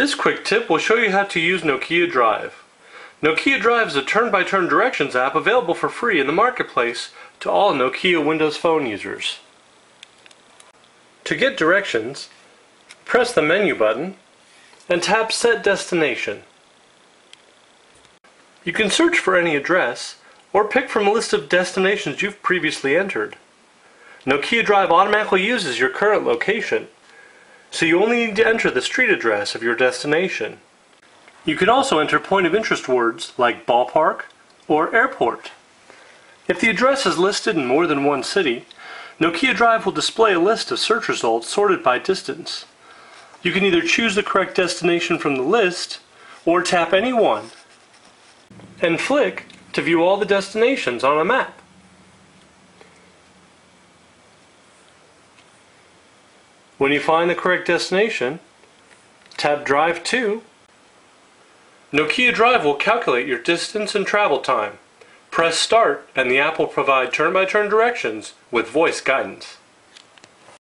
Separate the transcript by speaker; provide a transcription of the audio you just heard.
Speaker 1: This quick tip will show you how to use Nokia Drive. Nokia Drive is a turn-by-turn directions app available for free in the marketplace to all Nokia Windows Phone users. To get directions, press the menu button and tap Set Destination. You can search for any address or pick from a list of destinations you've previously entered. Nokia Drive automatically uses your current location, so you only need to enter the street address of your destination. You can also enter point of interest words like ballpark or airport. If the address is listed in more than one city, Nokia Drive will display a list of search results sorted by distance. You can either choose the correct destination from the list or tap any one and flick to view all the destinations on a map. When you find the correct destination, tap Drive to. Nokia Drive will calculate your distance and travel time. Press Start and the app will provide turn-by-turn directions with voice guidance.